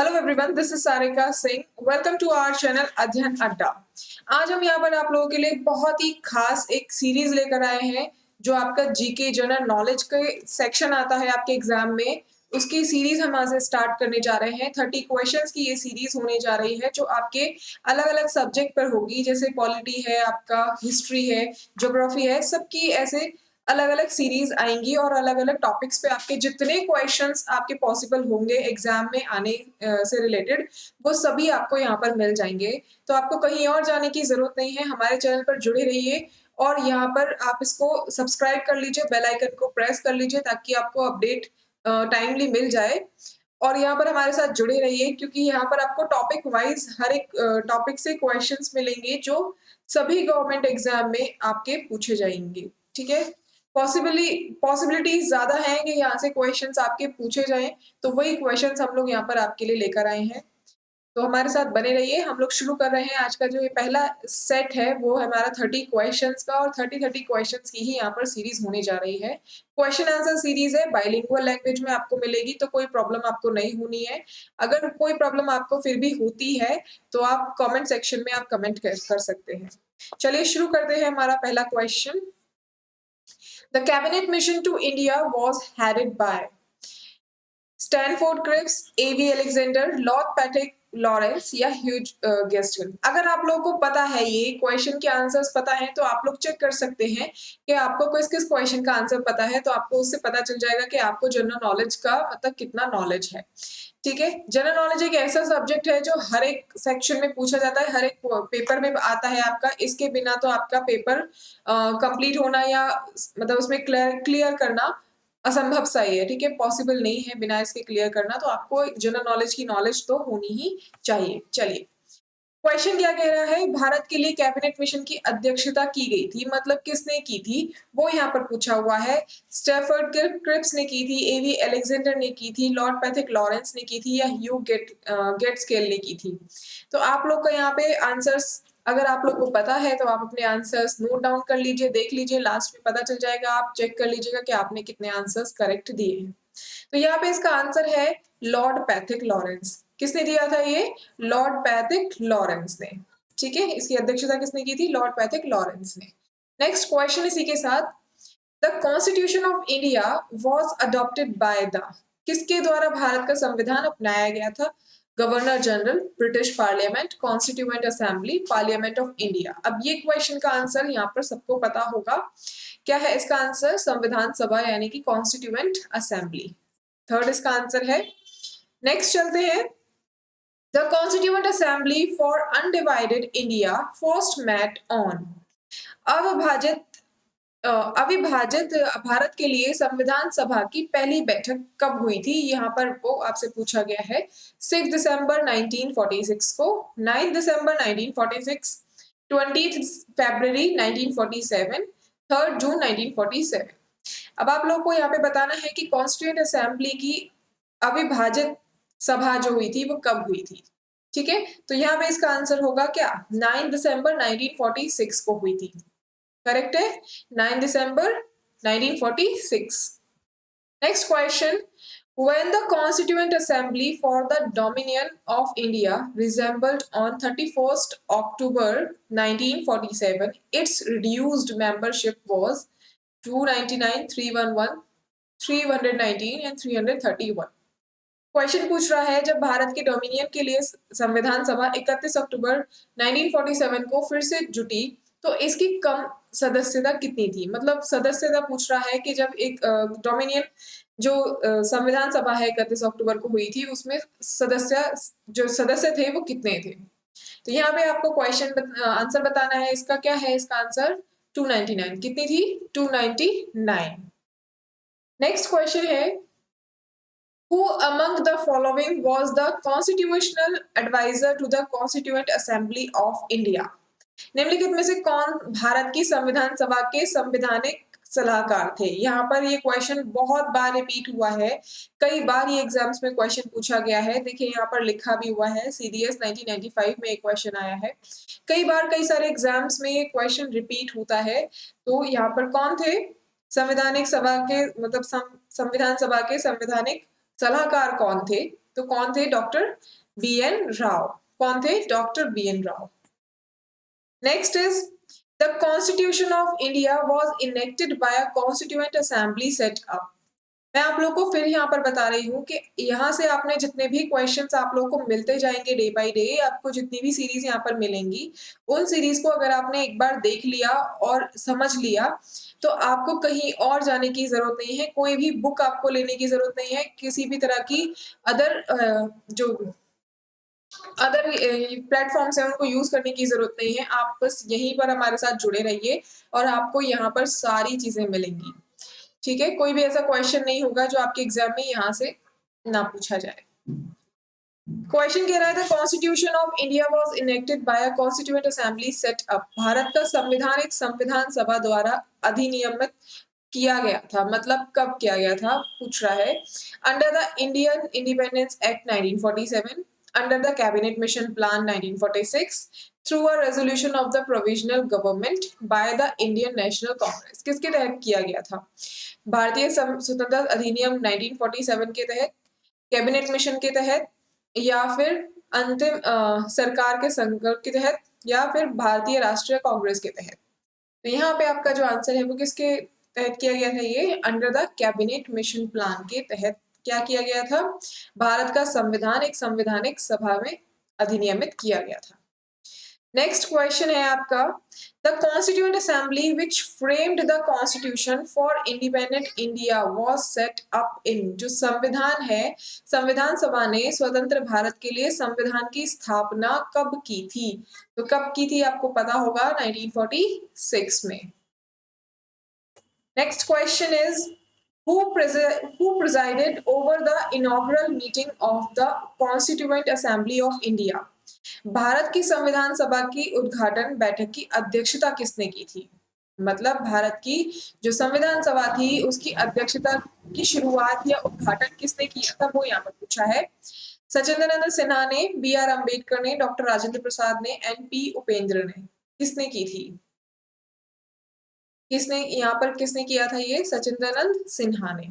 Hello everyone, this is Sarika Singh. Welcome to our channel Adhyayan Adda. आज हम यहाँ पर आप लोगों के लिए बहुत ही खास एक सीरीज लेकर आए हैं जो आपका जीके जनरल नॉलेज के सेक्शन आता है आपके एग्जाम में। उसकी सीरीज हम आज से स्टार्ट करने जा रहे हैं। 30 क्वेश्चंस की ये सीरीज होने जा रही है जो आपके अलग अलग सब्जेक्ट पर होगी, जैसे पॉलिटी है, आपका हिस्ट्री है, ज्योग्राफी है, सबकी ऐसे अलग अलग सीरीज आएंगी और अलग अलग टॉपिक्स पे आपके जितने क्वेश्चंस आपके पॉसिबल होंगे एग्जाम में आने से रिलेटेड, वो सभी आपको यहाँ पर मिल जाएंगे। तो आपको कहीं और जाने की जरूरत नहीं है, हमारे चैनल पर जुड़े रहिए और यहाँ पर आप इसको सब्सक्राइब कर लीजिए, बेल आइकन को प्रेस कर लीजिए ताकि आपको अपडेट टाइमली मिल जाए। और यहाँ पर हमारे साथ जुड़े रहिए क्योंकि यहाँ पर आपको टॉपिक वाइज हर एक टॉपिक से क्वेश्चंस मिलेंगे जो सभी गवर्नमेंट एग्जाम में आपके पूछे जाएंगे। ठीक है, पॉसिबिलिटीज ज्यादा है कि यहाँ से क्वेश्चंस आपके पूछे जाएं, तो वही क्वेश्चंस हम लोग यहाँ पर आपके लिए लेकर आए हैं। तो हमारे साथ बने रहिए। हम लोग शुरू कर रहे हैं। आज का जो ये पहला सेट है वो हमारा 30 क्वेश्चंस का, और 30 क्वेश्चंस की ही यहाँ पर सीरीज होने जा रही है। क्वेश्चन आंसर सीरीज है, बाइलिंगुअल लैंग्वेज में आपको मिलेगी, तो कोई प्रॉब्लम आपको नहीं होनी है। अगर कोई प्रॉब्लम आपको फिर भी होती है तो आप कॉमेंट सेक्शन में आप कमेंट कर सकते हैं। चलिए शुरू करते हैं हमारा पहला question. The cabinet mission to India was headed by Stafford Cripps, A V Alexander, lord Patrick Lawrence या ह्यूज गेस्टन। अगर आप लोगों को पता है, ये क्वेश्चन के आंसर्स पता है, तो आप लोग चेक कर सकते हैं कि आपको किस किस क्वेश्चन का आंसर पता है। तो आपको उससे पता चल जाएगा कि आपको जनरल नॉलेज का मतलब कितना नॉलेज है। ठीक है, जनरल नॉलेज एक ऐसा सब्जेक्ट है जो हर एक सेक्शन में पूछा जाता है, हर एक पेपर में आता है आपका। इसके बिना तो आपका पेपर कंप्लीट होना या मतलब उसमें क्लियर करना असंभव सा ही है। ठीक है, पॉसिबल नहीं है बिना इसके क्लियर करना। तो आपको जनरल नॉलेज की नॉलेज तो होनी ही चाहिए। चलिए, क्वेश्चन क्या कह रहा है, भारत के लिए कैबिनेट मिशन की अध्यक्षता की गई थी, मतलब किसने की थी, वो यहाँ पर पूछा हुआ है। स्टैफर्ड क्रिप्स ने की थी, एवी अलेक्जेंडर ने की थी, लॉर्ड पैट्रिक लॉरेंस ने की थी या ह्यू गेट्सकेल ने की थी। तो आप लोग का यहाँ पे आंसर्स, अगर आप लोग को पता है तो आप अपने आंसर्स नोट डाउन कर लीजिए, देख लीजिए, लास्ट में पता चल जाएगा, आप चेक कर लीजिएगा कि आपने कितने आंसर्स करेक्ट दिए हैं। तो यहाँ पे इसका आंसर है लॉर्ड पैट्रिक लॉरेंस। किसने दिया था ये? लॉर्ड पैट्रिक लॉरेंस ने। ठीक है, इसकी अध्यक्षता किसने की थी? लॉर्ड पैट्रिक लॉरेंस ने। नेक्स्ट क्वेश्चन इसी के साथ, the constitution of India was adopted by the, किसके द्वारा भारत का संविधान अपनाया गया था? Governor general, British parliament, constituent assembly, parliament of India. अब ये क्वेश्चन का आंसर यहाँ पर सबको पता होगा। क्या है इसका आंसर? संविधान सभा यानी कि कॉन्स्टिट्यूएंट असेंबली। थर्ड इसका आंसर है। नेक्स्ट चलते हैं। The constituent assembly for undivided India first met on, अविभाजित अविभाजित भारत के लिए संविधान सभा की पहली बैठक कब हुई थी? यहाँ पर वो आपसे पूछा गया है। 6 दिसंबर 1946 को, 9 दिसंबर 1946, 20 फरवरी 1947, 3 जून 1947। अब आप लोग को यहाँ पे बताना है कि कॉन्स्टिट्यूएंट असेंबली की अविभाजित सभा जो हुई थी वो कब हुई थी। ठीक है, तो यहाँ पे इसका आंसर होगा क्या? 9 दिसंबर 1946 को हुई थी। करेक्ट है, 9 दिसंबर 1946। Next question, when the constituent assembly for the dominion of India reassembled on 31st October 1947, its reduced membership was 299, 311, 319 and 331। Question पूछ रहा है, जब भारत के डोमिनियन के लिए संविधान सभा 31 अक्टूबर 1947 को फिर से जुटी, तो इसकी कम सदस्यता कितनी थी? मतलब सदस्यता पूछ रहा है कि जब एक डोमिनियन जो संविधान सभा है 31 अक्टूबर को हुई थी, उसमें जो सदस्य थे वो कितने थे? तो यहाँ पे आपको क्वेश्चन आंसर बताना है। इसका क्या है? इसका आंसर 299। कितनी थी? 299। नेक्स्ट क्वेश्चन है, Who among the following was the constitutional advisor to the Constituent Assembly of India? निम्नलिखित में से कौन भारत की संविधान सभा के संवैधानिक सलाहकार थे? यहाँ पर ये क्वेश्चन बहुत बार रिपीट हुआ है, कई बार ये एग्जाम्स में क्वेश्चन पूछा गया है। देखिए यहाँ पर लिखा भी हुआ है, सीडीएस 1995 में एक क्वेश्चन आया है। कई बार कई सारे एग्जाम्स में ये क्वेश्चन रिपीट होता है। तो यहाँ पर कौन थे संवैधानिक सभा के, मतलब संविधान सभा के संवैधानिक सलाहकार कौन थे? तो कौन थे? Doctor B N Rao. कौन थे? Doctor B N Rao. Next is the constitution of India was enacted by a constituent assembly set up. मैं आप लोगों को फिर यहाँ पर बता रही हूँ कि यहाँ से आपने जितने भी क्वेश्चंस आप लोगों को मिलते जाएंगे डे बाय डे, आपको जितनी भी सीरीज यहाँ पर मिलेंगी, उन सीरीज को अगर आपने एक बार देख लिया और समझ लिया तो आपको कहीं और जाने की जरूरत नहीं है, कोई भी बुक आपको लेने की जरूरत नहीं है, किसी भी तरह की अदर जो अदर प्लेटफॉर्म्स है उनको यूज करने की जरूरत नहीं है। आप बस यहीं पर हमारे साथ जुड़े रहिए और आपको यहाँ पर सारी चीजें मिलेंगी। ठीक है, कोई भी ऐसा क्वेश्चन नहीं होगा जो आपके एग्जाम में यहाँ से ना पूछा जाए। क्वेश्चन कह रहा है the constitution of India was enacted by a constituent assembly set up. Bharat का संविधान एक संविधान सभा द्वारा अधिनियमित किया गया था। मतलब कब किया गया था पूछ रहा है। Under the Indian independence act 1947, under the cabinet mission plan 1946, through a resolution of the provisional government by the Indian national Congress. किसके तहत किया गया था? भारतीय स्वतंत्रता अधिनियम 1947 के तहत, कैबिनेट मिशन के तहत, या फिर अंतिम सरकार के संकल्प के तहत, या फिर भारतीय राष्ट्रीय कांग्रेस के तहत। तो यहाँ पे आपका जो आंसर है वो किसके तहत किया गया था? ये under the cabinet mission plan के तहत क्या किया गया था? भारत का संविधान एक संवैधानिक सभा में अधिनियमित किया गया था। नेक्स्ट क्वेश्चन है आपका the constituent assembly which framed the constitution for independent India was set up in. जो संविधान है, संविधान सभा ने स्वतंत्र भारत के लिए संविधान की स्थापना कब की थी? तो कब की थी आपको पता होगा, 1946 में। Next question is who presided over the inaugural meeting of the Constituent Assembly of India? Bharat की संविधान सभा की उद्घाटन बैठक की अध्यक्षता किसने की थी? मतलब भारत की जो संविधान सभा थी उसकी अध्यक्षता की शुरुआत या उद्घाटन किसने किया था वो यहाँ पर पूछा है। सचिंद्रनंद सिन्हा ने, बी आर अम्बेडकर ने, डॉक्टर राजेंद्र प्रसाद ने, एन पी उपेंद्र ने। किसने की थी? किसने यहाँ पर किसने किया था? ये सचिंद्रनंद सिन्हा ने।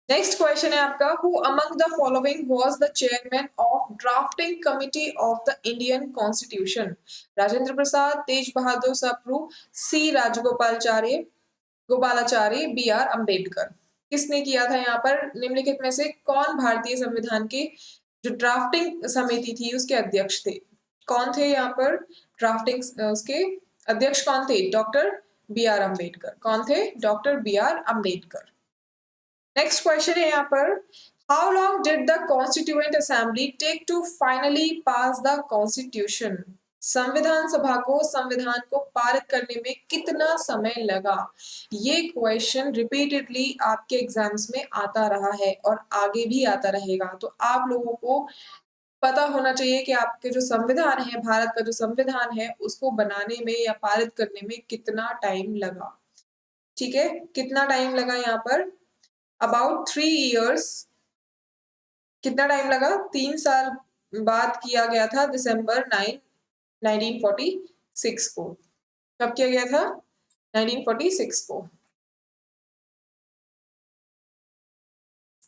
नेक्स्ट क्वेश्चन है आपका who among the following was the chairman of drafting committee of the Indian constitution? Rajendra Prasad, Tej Bahadur Sapru, C Rajagopalachari, Gopalachari, B R Ambedkar. किसने किया था यहाँ पर? निम्नलिखित में से कौन भारतीय संविधान की जो ड्राफ्टिंग समिति थी उसके अध्यक्ष थे? कौन थे यहाँ पर ड्राफ्टिंग उसके अध्यक्ष? कौन थे? Doctor B R Ambedkar. कौन थे? Doctor B R Ambedkar. Next question है यहाँ पर how long did the constituent assembly take to finally pass the constitution? संविधान सभा को संविधान को पारित करने में कितना समय लगा? ये क्वेश्चन रिपीटेडली आपके एग्जाम्स में आता रहा है और आगे भी आता रहेगा। तो आप लोगों को पता होना चाहिए कि आपके जो संविधान है, भारत का जो संविधान है, उसको बनाने में या पारित करने में कितना टाइम लगा। ठीक है, कितना टाइम लगा यहाँ पर? About 3 years। कितना टाइम लगा? 3 साल बाद किया गया था, दिसंबर 9 1946 को। कब किया गया था? 1946 को।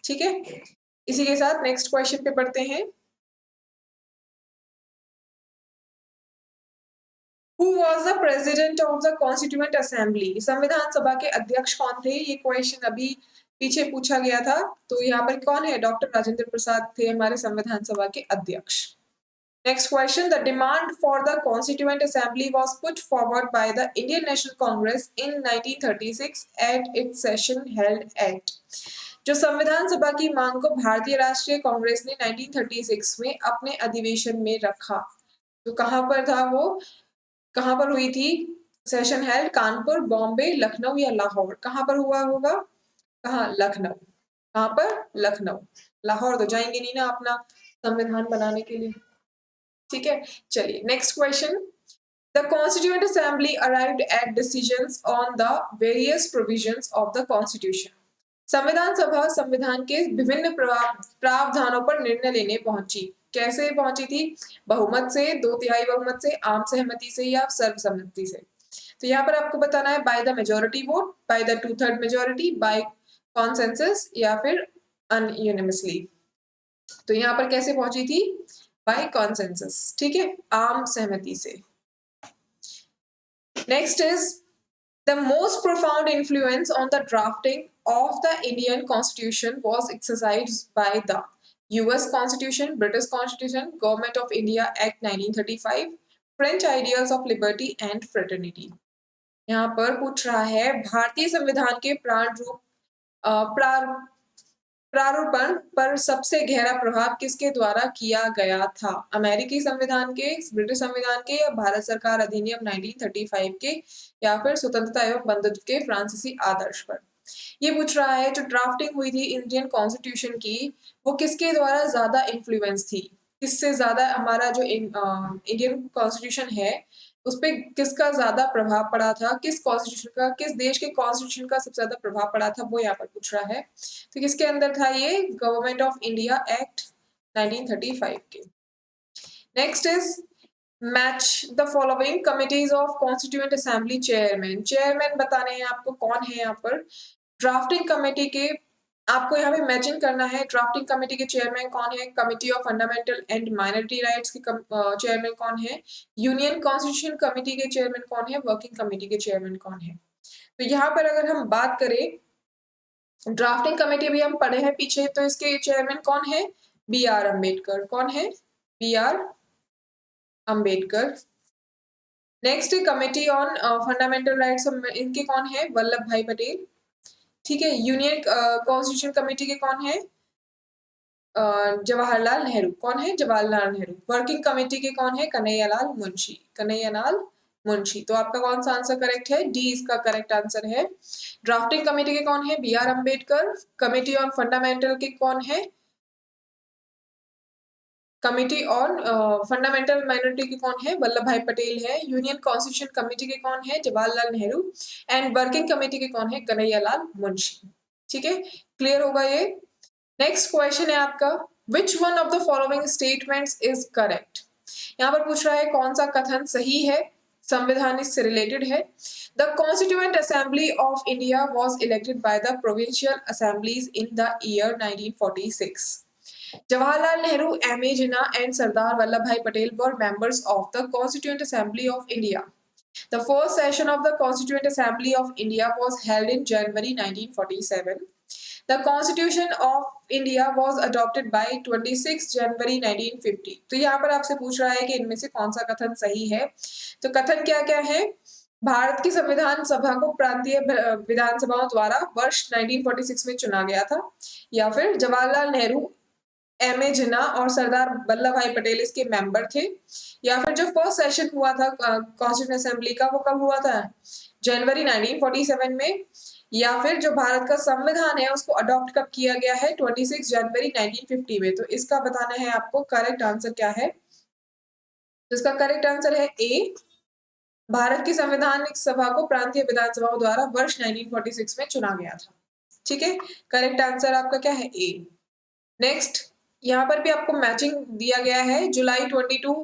ठीक है, इसी के साथ नेक्स्ट क्वेश्चन पे पढ़ते हैं। Who was the president of the Constituent Assembly? संविधान सभा के अध्यक्ष कौन थे? ये क्वेश्चन अभी पीछे पूछा गया था। तो यहाँ पर कौन है? डॉक्टर राजेंद्र प्रसाद थे हमारे संविधान सभा के अध्यक्ष। Next question, the demand for the Constituent Assembly was put forward by the Indian National Congress in 1936 at its session held at। जो संविधान सभा की मांग को भारतीय राष्ट्रीय कांग्रेस ने 1936 में अपने अधिवेशन में रखा। तो कहाँ पर था वो? कहाँ पर हुई थी सेशन हेल्ड? कानपुर, बॉम्बे, लखनऊ या लाहौर? कहाँ पर हुआ होगा? कहाँ? लखनऊ। कहाँ पर? लखनऊ। लाहौर तो जाएंगे नहीं ना अपना संविधान बनाने के लिए। ठीक है, चलिए next question. The constituent assembly arrived at decisions on the various provisions of the constitution. संविधान सभा संविधान के विभिन्न प्रावधानों पर निर्णय लेने पहुंची। कैसे पहुंची थी? बहुमत से, 2/3 बहुमत से, आम सहमति से या सर्वसम्मति से। तो यहाँ पर आपको बताना है by the majority vote, by the 2/3 majority, by consensus या फिर अनयूनिमसली। तो यहाँ पर कैसे पहुंची थी? बाय कॉन्सेंसस, ठीक है, आम सहमति से। Next is the most profound influence on the drafting of the Indian Constitution was exercised by the US Constitution, British Constitution, Government of India Act 1935, French ideals of liberty and fraternity। यहाँ पर पूछ रहा है भारतीय संविधान के प्रारूपण पर सबसे गहरा प्रभाव किसके द्वारा किया गया था? अमेरिकी संविधान के, ब्रिटिश संविधान के, या भारत सरकार अधिनियम 1935 के, या फिर स्वतंत्रता एवं बंधुत्व के फ्रांसीसी आदर्श पर। ये पूछ रहा है जो ड्राफ्टिंग हुई थी इंडियन कॉन्स्टिट्यूशन की, वो किसके द्वारा ज्यादा इन्फ्लुएंस थी, किससे ज्यादा हमारा जो इंडियन कॉन्स्टिट्यूशन है उस पर किसका ज्यादा प्रभाव पड़ा था, किस कॉन्स्टिट्यूशन का, किस देश के कॉन्स्टिट्यूशन का सबसे ज्यादा प्रभाव पड़ा था, वो यहाँ पर पूछ रहा है। तो किसके अंदर था ये? गवर्नमेंट ऑफ इंडिया एक्ट 1935 के। Next is match the following committees of constituent assembly chairman. Chairman बताने हैं आपको कौन है यहाँ पर। ड्राफ्टिंग कमेटी के आपको यहाँ पे मैचिंग करना है। ड्राफ्टिंग कमेटी के चेयरमैन कौन है? Committee of fundamental and minority rights के चेयरमैन कौन है? यूनियन कॉन्स्टिट्यूशन कमेटी के चेयरमैन कौन है? वर्किंग कमेटी के चेयरमैन कौन है? तो यहाँ पर अगर हम बात करें ड्राफ्टिंग कमेटी भी हम पढ़े हैं पीछे, तो इसके चेयरमैन कौन है? B R Ambedkar. कौन है? B R Ambedkar. Next committee on fundamental rights, इनके कौन है? वल्लभ भाई पटेल। ठीक है। यूनियन कॉन्स्टिट्यूशन कमेटी के कौन है? जवाहरलाल नेहरू। कौन है? जवाहरलाल नेहरू। वर्किंग कमेटी के कौन है? कन्हैयालाल मुंशी। कन्हैयालाल मुंशी। तो आपका कौन सा आंसर करेक्ट है? डी इसका करेक्ट आंसर है। ड्राफ्टिंग कमेटी के कौन है? B R Ambedkar. Committee on fundamental के कौन है? कमेटी ऑन फंडामेंटल माइनॉरिटी के कौन है? वल्लभ भाई पटेल है। यूनियन कॉन्स्टिट्यूशन कमेटी के कौन है? Jawaharlal Nehru. And working committee के कौन है? कन्हैयालाल मुंशी। ठीक है, क्लियर होगा ये। नेक्स्ट क्वेश्चन है आपका, which one of the following statements is correct. यहाँ पर पूछ रहा है कौन सा कथन सही है, संविधान इससे रिलेटेड है। The constituent assembly of India was elected by the provincial assemblies in the year 1946। Jawaharlal Nehru, M.A. Jinnah and Sardar Vallabhbhai Patel were members of the Constituent Assembly of India. The first session of the Constituent Assembly of India was held in January 1947. The Constitution of India was adopted by 26 January 1950. तो यहाँ पर आपसे पूछ रहा है कि इनमें से कौन सा कथन सही है। तो कथन क्या क्या है? भारत की संविधान सभा को प्रांतीय विधानसभाओं द्वारा वर्ष 1946 में चुना गया था, या फिर जवाहरलाल नेहरू, M.A. जिन्ना और सरदार वल्लभ भाई पटेल इसके मेंबर थे, या फिर जो फर्स्ट सेशन हुआ था कॉन्स्टिट्यूएंट असेंबली का वो कब हुआ था? जनवरी 1947 में। या फिर जो भारत का संविधान है उसको अडॉप्ट कब किया गया है? 26 जनवरी 1950 में। तो इसका बताना है आपको करेक्ट आंसर क्या है। तो इसका करेक्ट आंसर है ए, भारत की संवैधानिक सभा को प्रांतीय विधानसभाओं द्वारा वर्ष 1946 में चुना गया था। ठीक है, करेक्ट आंसर आपका क्या है? ए। नेक्स्ट यहाँ पर भी आपको मैचिंग दिया गया है। जुलाई 22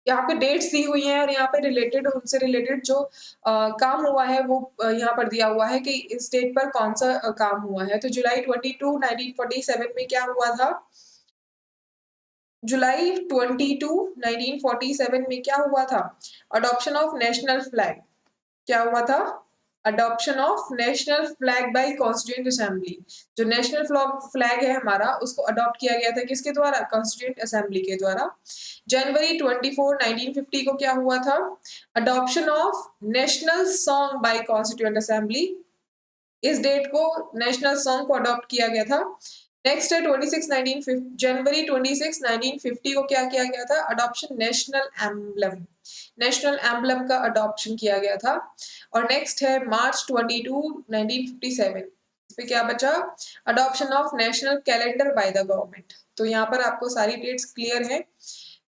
यहाँ पे डेट्स दी हुई हैं और यहाँ पे रिलेटेड, उनसे रिलेटेड जो काम हुआ है वो यहाँ पर दिया हुआ है कि इस डेट पर कौन सा काम हुआ है। तो जुलाई 22 1947 में क्या हुआ था? जुलाई 22 1947 में क्या हुआ था? Adoption of national flag. क्या हुआ था? Adoption of national flag by constituent assembly. जो नेशनल फ्लैग है हमारा उसको अडॉप्ट किया गया था किसके द्वारा? कॉन्स्टिट्यूएंट असेंबली के द्वारा। जनवरी 24 1950 को क्या हुआ था? Adoption of national song by constituent assembly. इस डेट को नेशनल सॉन्ग को अडॉप्ट किया गया था। नेक्स्ट है जनवरी 26 1950 को क्या किया गया था? Adoption national emblem. National emblem का अडॉप्शन किया गया था। और नेक्स्ट है मार्च 22 1957, इस पे क्या बचा? Adoption of national calendar by the government. तो यहाँ पर आपको सारी डेट्स क्लियर है।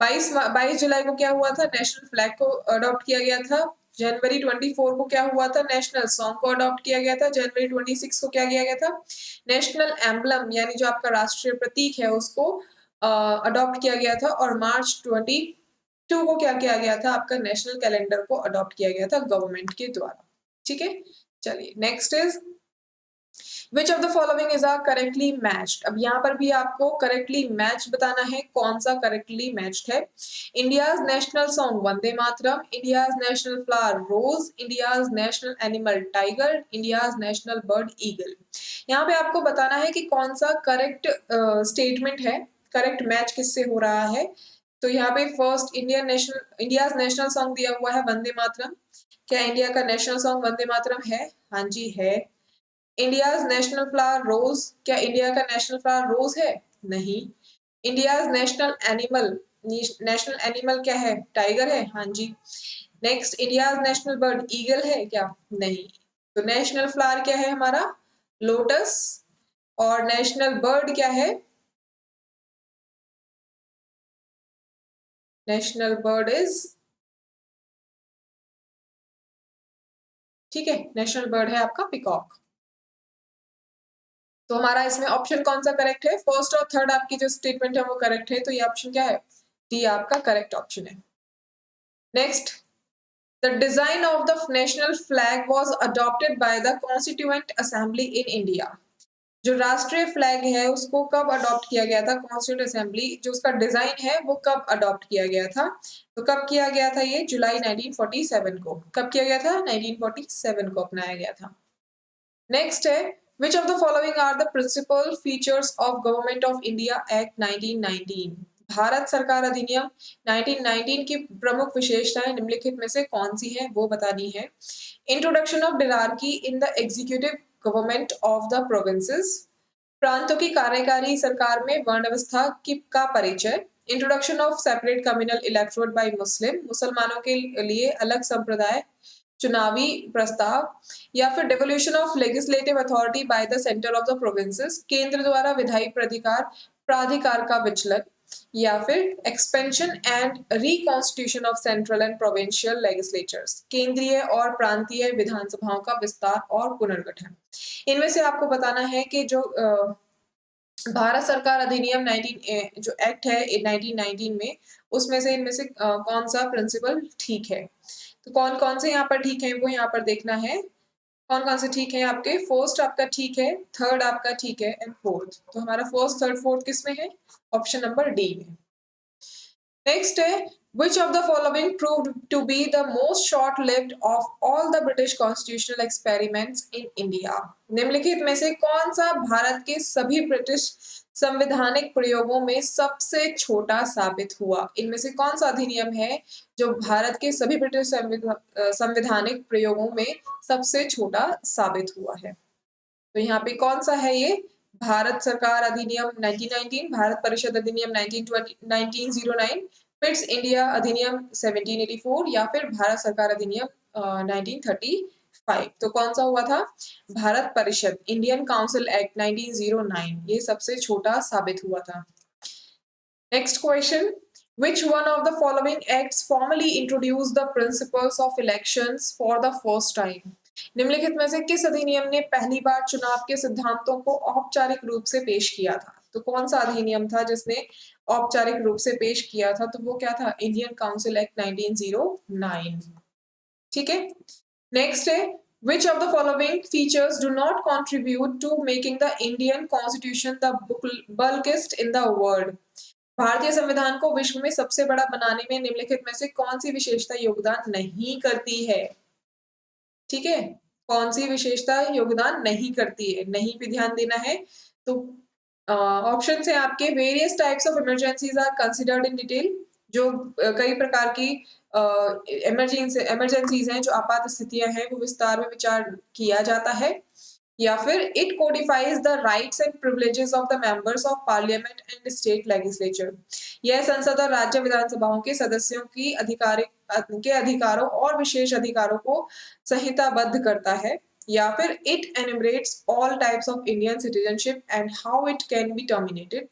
22 जुलाई को क्या हुआ था? नेशनल फ्लैग को अडॉप्ट किया गया था। जनवरी 24 को क्या हुआ था? नेशनल सॉन्ग को अडॉप्ट किया गया था। जनवरी 26 को क्या किया गया था? नेशनल एम्बलम यानी जो आपका राष्ट्रीय प्रतीक है उसको अडॉप्ट किया गया था। और मार्च 22 को क्या किया गया था? आपका नेशनल कैलेंडर को अडॉप्ट किया गया था गवर्नमेंट के द्वारा। ठीक है, चलिए next is which of the following is are correctly matched. अब यहाँ पर भी आपको करेक्टली मैच बताना है, कौन सा करेक्टली मैच्ड है। India's national song Vande Mataram, India's national flower rose, India's national animal tiger, India's national bird eagle. यहाँ पे आपको बताना है कि कौन सा करेक्ट स्टेटमेंट है, करेक्ट मैच किससे हो रहा है। तो यहाँ पे फर्स्ट इंडियाज नेशनल सॉन्ग दिया हुआ है वंदे मातरम। क्या इंडिया का नेशनल सॉन्ग वंदे मातरम है? हाँ जी है। इंडियाज नेशनल फ्लावर रोज, क्या इंडिया का नेशनल फ्लावर रोज है? नहीं। इंडियाज नेशनल एनिमल क्या है? टाइगर है। हाँ जी। Next, India's national bird eagle है क्या? नहीं। तो नेशनल फ्लावर क्या है हमारा? लोटस। और नेशनल बर्ड क्या है? नेशनल बर्ड इज, ठीक है, नेशनल बर्ड है आपका पिकॉक। तो हमारा इसमें ऑप्शन कौन सा करेक्ट है? फर्स्ट और थर्ड आपकी जो स्टेटमेंट है वो करेक्ट है, तो ये ऑप्शन क्या है? डी आपका करेक्ट ऑप्शन है। Next, the design of the national flag was adopted by the constituent assembly in India. जो राष्ट्रीय फ्लैग है उसको कब अडॉप्ट किया गया था? कॉन्स्टिट्यूएंट असेंबली, जो उसका डिजाइन है वो कब अडॉप्ट किया गया था? तो कब किया गया था ये? जुलाई 1947 को। कब किया गया था? 1947 को अपनाया गया था। नेक्स्ट है, which of the following are the principal features of Government of India Act 1919? Bharat सरकार अधिनियम 1919 की प्रमुख विशेषताएं निम्नलिखित में से कौन सी है वो बतानी है। Introduction of diarchy in the executive government of the provinces, प्रांतों की कार्यकारी सरकार में वर्ण व्यवस्था की का परिचय, introduction of separate communal electorate bye मुस्लिम, मुसलमानों के लिए अलग संप्रदाय चुनावी प्रस्ताव, या फिर devolution of legislative authority by the centre of the provinces, केंद्र द्वारा विधायी प्राधिकार का विचलन, या फिर expansion and reconstitution of central and provincial legislatures, केंद्रीय और प्रांतीय विधानसभाओं का विस्तार और पुनर्गठन। इनमें से आपको बताना है कि जो भारत सरकार अधिनियम 19 जो एक्ट है 1919 में, उसमें से इनमें से कौन सा प्रिंसिपल ठीक है। तो कौन कौन से यहाँ पर ठीक है वो यहाँ पर देखना है। कौन कौन से ठीक है आपके? फर्स्ट आपका ठीक है, थर्ड आपका ठीक है एंड फोर्थ। तो हमारा फर्स्ट थर्ड फोर्थ किस में है? ऑप्शन नंबर डी में। नेक्स्ट है, which of the following proved to be the most short-lived of all the British constitutional experiments in India? निम्नलिखित में से कौन सा भारत के सभी ब्रिटिश संवैधानिक प्रयोगों में सबसे छोटा साबित हुआ? इनमें से कौन सा अधिनियम है जो भारत के सभी ब्रिटिश संवैधानिक प्रयोगों में सबसे छोटा साबित हुआ है? तो यहाँ पे कौन सा है ये? भारत सरकार अधिनियम 1919, भारत परिषद अधिनियम 1909, पिट्स इंडिया अधिनियम 1784, या फिर भारत सरकार अधिनियम 1935। तो कौन सा हुआ था? भारत परिषद, इंडियन काउंसिल एक्ट 1909, ये सबसे छोटा साबित हुआ था। Next question, which one of the following acts formally introduced the principles of elections for the first time? निम्नलिखित में से किस अधिनियम ने पहली बार चुनाव के सिद्धांतों को औपचारिक रूप से पेश किया था? तो कौन सा अधिनियम था जिसने औपचारिक रूप से पेश किया था? तो वो क्या था? Indian council act 1909। ठीक है। नेक्स्ट है, which of the following features do not contribute to making the Indian Constitution the bulkiest in the world? भारतीय संविधान को विश्व में सबसे बड़ा बनाने में निम्नलिखित में से कौन सी विशेषता योगदान नहीं करती है? ठीक है, कौन सी विशेषता योगदान नहीं करती है? नहीं पे ध्यान देना है। तो ऑप्शन है आपके, various types of emergencies are considered in detail, जो कई प्रकार की इमरजेंसीज हैं, जो आपात स्थितियां हैं, वो विस्तार में विचार किया जाता है। या फिर it codifies the rights and privileges of the members of parliament and state legislature, यह संसद और राज्य विधानसभाओं के सदस्यों की अधिकारों और विशेष अधिकारों को संहिताबद्ध करता है। या फिर it enumerates all types of Indian citizenship and how it can be terminated,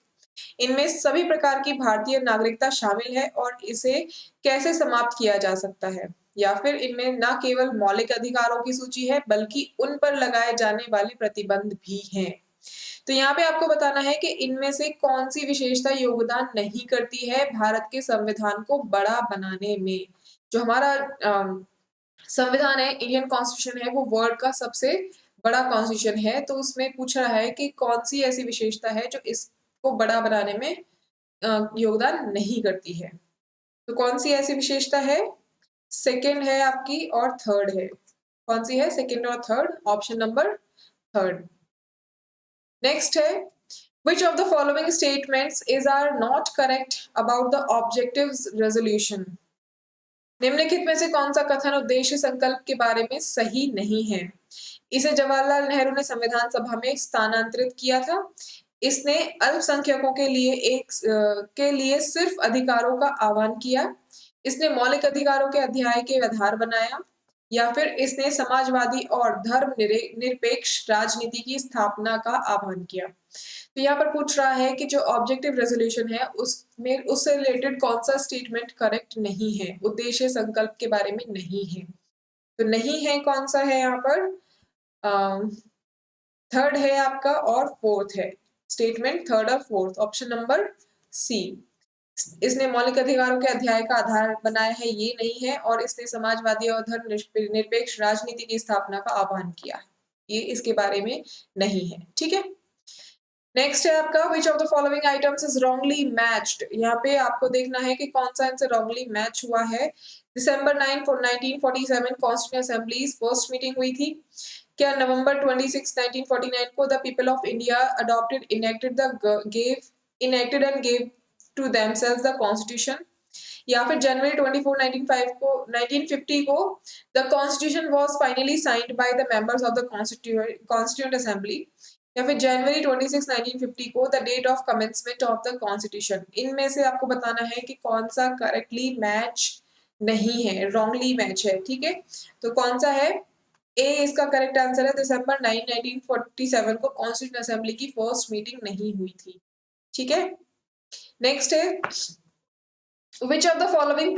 इनमें सभी प्रकार की भारतीय नागरिकता शामिल है और इसे कैसे समाप्त किया जा सकता है। या फिर इनमें न केवल मौलिक अधिकारों की सूची है बल्कि उन पर लगाए जाने वाले प्रतिबंध भी हैं। तो यहाँ पे आपको बताना है कि इनमें से कौन सी विशेषता योगदान नहीं करती है भारत के संविधान को बड़ा बनाने में। जो हमारा संविधान है, इंडियन कॉन्स्टिट्यूशन है, वो वर्ल्ड का सबसे बड़ा कॉन्स्टिट्यूशन है, तो उसमें पूछ रहा है कि कौन सी ऐसी विशेषता है जो इसको बड़ा बनाने में योगदान नहीं करती है। तो कौन सी ऐसी विशेषता है? सेकंड है आपकी और थर्ड है। कौन सी है? सेकंड और third, option number third. Next है, which of the following statements is are not correct about the objectives resolution? निम्नलिखित में से कौन सा कथन उद्देश्य संकल्प के बारे में सही नहीं है? इसे जवाहरलाल नेहरू ने संविधान सभा में स्थानांतरित किया था। इसने अल्पसंख्यकों के लिए सिर्फ अधिकारों का आह्वान किया। इसने मौलिक अधिकारों के अध्याय के आधार बनाया, या फिर इसने समाजवादी और धर्म निरपेक्ष राजनीति की स्थापना का आह्वान किया। तो यहाँ पर पूछ रहा है कि जो ऑब्जेक्टिव रेजोल्यूशन है उसमें उससे रिलेटेड कौन सा स्टेटमेंट करेक्ट नहीं है, उद्देश्य संकल्प के बारे में नहीं है। तो नहीं है कौन सा है यहाँ पर? थर्ड है आपका और फोर्थ है स्टेटमेंट, थर्ड और फोर्थ, ऑप्शन नंबर सी। इसने मौलिक अधिकारों के अध्याय का आधार बनाया है, ये नहीं है, और इसने समाजवादी और धर्म निरपेक्ष राजनीति की स्थापना का आह्वान किया है, ये इसके बारे में नहीं है। ठीक है, नेक्स्ट है आपका विच of the following items is wrongly matched. यहाँ पे आपको देखना है कि कौन सा इनसे रॉन्गली मैच हुआ है। दिसंबर 9 1947 कॉन्स्टिट्यूएंट असेंबली फर्स्ट मीटिंग हुई थी। क्या नवंबर 26 1949 को the people of India adopted enacted and gave to themselves the constitution? या फिर जनवरी 24 1950 को the constitution was finally signed by the members of the constituent assembly? या फिर जनवरी 26 1950 को the date of commencement of the constitution? इनमें से आपको बताना है कि कौन सा करेक्टली मैच नहीं है, रॉन्गली मैच है। ठीक है, तो कौन सा है? ए इसका करेक्ट आंसर है। दिसंबर 9 1947 को कॉन्स्टिट्यूएंट असेंबली की फर्स्ट मीटिंग नहीं हुई थी। ठीक है, नेक्स्ट है which of the following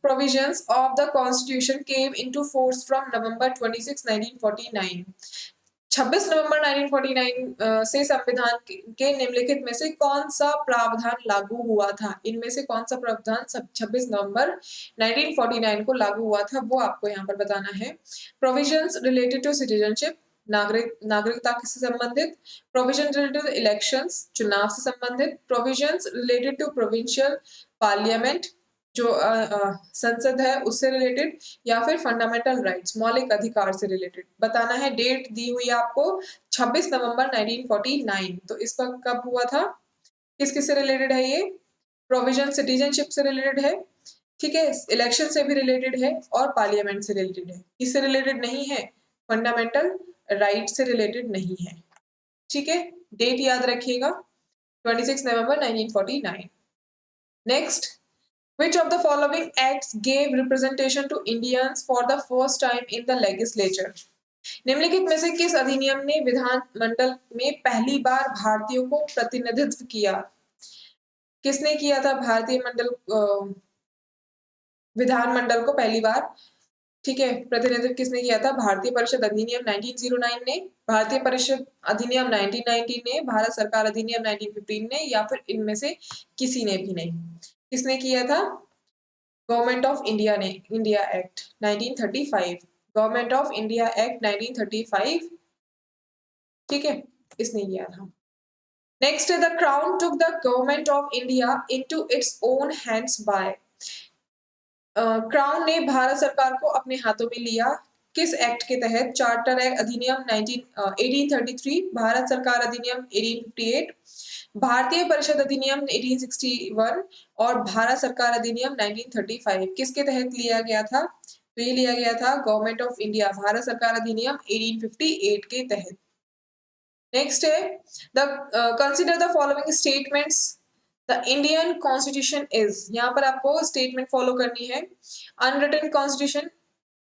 provisions of the constitution came into force from November 26 1949? 26 नवंबर 1949 से संविधान के निम्नलिखित में से कौन सा प्रावधान लागू हुआ था? इनमें से कौन सा प्रावधान 26 नवंबर 1949 को लागू हुआ था, वो आपको यहाँ पर बताना है। प्रोविजंस रिलेटेड टू सिटीजनशिप, नागरिकता से संबंधित। प्रोविजन रिलेटेड टू इलेक्शंस, चुनाव से संबंधित। Provisions related to provincial parliament, जो संसद है उससे रिलेटेड। या फिर फंडामेंटल राइट्स, मौलिक अधिकार से रिलेटेड। बताना है, डेट दी हुई है आपको 26 नवंबर 1949। तो इसका कब हुआ था, किस किस से रिलेटेड है ये? प्रोविजन सिटीजनशिप से रिलेटेड है, ठीक है, इलेक्शन से भी रिलेटेड है और पार्लियामेंट से रिलेटेड है। किससे रिलेटेड नहीं है? फंडामेंटल राइट से रिलेटेड नहीं है। ठीक है, डेट याद रखिएगा 26 नवंबर 1949। Next, which of the following acts gave representation to Indians for the first time in the legislature? निम्नलिखित में से किस अधिनियम ने विधान मंडल में पहली बार भारतीयों को प्रतिनिधित्व किया? किसने किया था विधान मंडल को पहली बार? ठीक है, प्रतिनिधित्व किसने किया था? भारतीय परिषद अधिनियम 1909 ने, भारतीय परिषद अधिनियम 1990 ने, भारत सरकार अधिनियम 1915 ने, या फिर इनमें से किसी ने भी नहीं। किसने किया था? गवर्नमेंट ऑफ इंडिया ने, India act 1935, government of India act 1935, ठीक है, इसने किया था। Next, the crown took the government of India into its own hands bye. Crown ने भारत सरकार को अपने हाथों में लिया, किस एक्ट के तहत? चार्टर एक्ट अधिनियम 1833, भारत सरकार अधिनियम 1858, भारतीय परिषद अधिनियम 1861 और भारत सरकार अधिनियम 1935। किसके तहत लिया गया था? तो ये लिया गया था गवर्नमेंट ऑफ इंडिया, भारत सरकार अधिनियम 1858 के तहत। नेक्स्ट है, the consider the following statements the Indian constitution is. यहाँ पर आपको स्टेटमेंट फॉलो करनी है। अनरिटन कॉन्स्टिट्यूशन,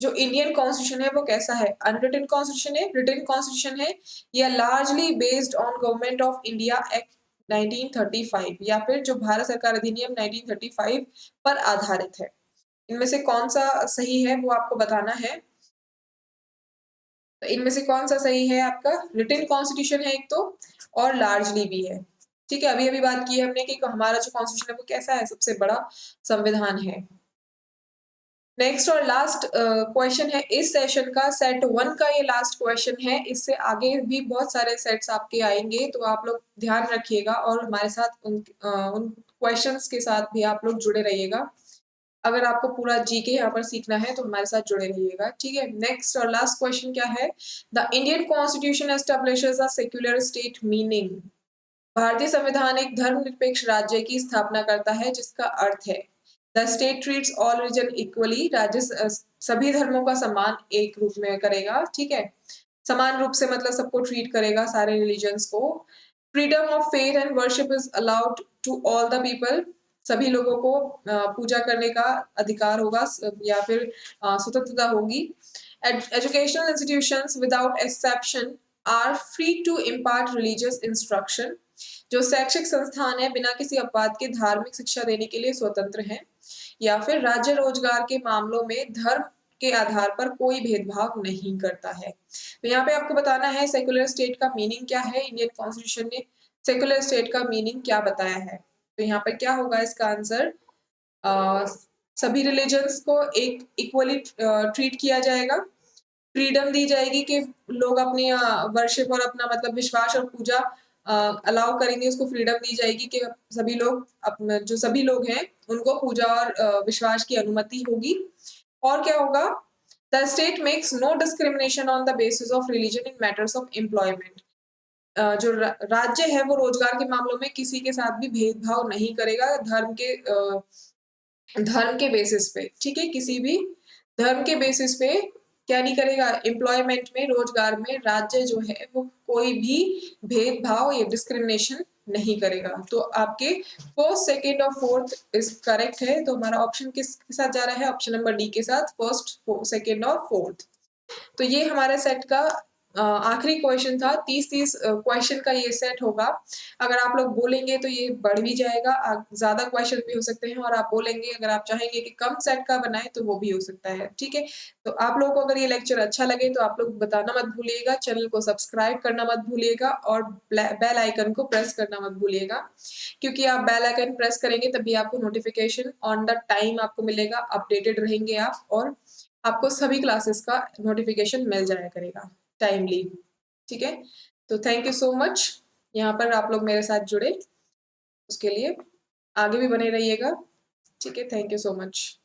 जो इंडियन कॉन्स्टिट्यूशन है वो कैसा है? अनरिटन कॉन्स्टिट्यूशन है, रिटन कॉन्स्टिट्यूशन है, या largely based on government of India act 1935, या फिर जो भारत सरकार अधिनियम 1935 पर आधारित है। इनमें से कौन सा सही है वो आपको बताना है। तो इनमें से कौन सा सही है आपका? रिटन कॉन्स्टिट्यूशन है एक तो, और लार्जली भी है। ठीक है, अभी अभी बात की है हमने कि हमारा जो कॉन्स्टिट्यूशन है वो कैसा है? सबसे बड़ा संविधान है। नेक्स्ट और लास्ट क्वेश्चन है इस सेशन का, सेट 1 का ये लास्ट क्वेश्चन है। इससे आगे भी बहुत सारे सेट्स आपके आएंगे, तो आप लोग ध्यान रखिएगा और हमारे साथ उन क्वेश्चंस के साथ भी आप लोग जुड़े रहिएगा। अगर आपको पूरा जीके यहाँ पर सीखना है तो हमारे साथ जुड़े रहिएगा, ठीक है। नेक्स्ट और लास्ट क्वेश्चन क्या है, the Indian constitution establishes a secular state meaning. भारतीय संविधान एक धर्मनिरपेक्ष राज्य की स्थापना करता है जिसका अर्थ है the state treats all religion equally. राज्य सभी धर्मों का सम्मान एक रूप में करेगा, ठीक है। समान रूप से मतलब सबको ट्रीट करेगा, सारे रिलीजन्स को। Freedom of faith and worship is allowed to all the people. सभी लोगों को पूजा करने का अधिकार होगा या फिर स्वतंत्रता होगी। Educational institutions without exception are free to impart religious instruction. जो शैक्षिक संस्थान है बिना किसी अपवाद के धार्मिक शिक्षा देने के लिए स्वतंत्र हैं। या फिर राज्य रोजगार के मामलों में धर्म के आधार पर कोई भेदभाव नहीं करता है। तो यहाँ पे आपको बताना है सेक्युलर स्टेट का मीनिंग क्या है। इंडियन कॉन्स्टिट्यूशन ने सेक्युलर स्टेट का मीनिंग क्या बताया है। तो यहाँ पर क्या होगा इसका आंसर, सभी रिलीजन्स को एक इक्वली ट्रीट किया जाएगा। फ्रीडम दी जाएगी कि लोग अपनी वर्शिप और अपना मतलब विश्वास और पूजा अलाउ करेंगे, उसको फ्रीडम दी जाएगी कि सभी लोग अपना जो सभी लोग हैं उनको पूजा और विश्वास की अनुमति होगी। और क्या होगा, the state makes no discrimination on the basis of religion in matters of employment. जो राज्य है वो रोजगार के मामलों में किसी के साथ भी भेदभाव नहीं करेगा धर्म के बेसिस पे, ठीक है। किसी भी धर्म के बेसिस पे क्या नहीं करेगा, एम्प्लॉयमेंट में, रोजगार में राज्य जो है वो कोई भी भेदभाव या डिस्क्रिमिनेशन नहीं करेगा। तो आपके फर्स्ट, सेकंड और फोर्थ इज करेक्ट है। तो हमारा ऑप्शन किसके साथ जा रहा है, ऑप्शन नंबर डी के साथ, फर्स्ट, सेकंड और फोर्थ। तो ये हमारे सेट का आखिरी क्वेश्चन था। 30 क्वेश्चन का ये सेट होगा। अगर आप लोग बोलेंगे तो ये बढ़ भी जाएगा, ज्यादा क्वेश्चन भी हो सकते हैं। और आप बोलेंगे, अगर आप चाहेंगे कि कम सेट का बनाए तो वो भी हो सकता है, ठीक है। तो आप लोगों को अगर ये लेक्चर अच्छा लगे तो आप लोग बताना मत भूलिएगा, चैनल को सब्सक्राइब करना मत भूलिएगा और बेल आइकन को प्रेस करना मत भूलिएगा। क्योंकि आप बेल आइकन प्रेस करेंगे तभी आपको नोटिफिकेशन ऑन द टाइम आपको मिलेगा, अपडेटेड रहेंगे आप, और आपको सभी क्लासेस का नोटिफिकेशन मिल जाया करेगा टाइमली, ठीक है। तो थैंक यू सो मच, यहाँ पर आप लोग मेरे साथ जुड़े उसके लिए। आगे भी बने रहिएगा, ठीक है। Thank you so much.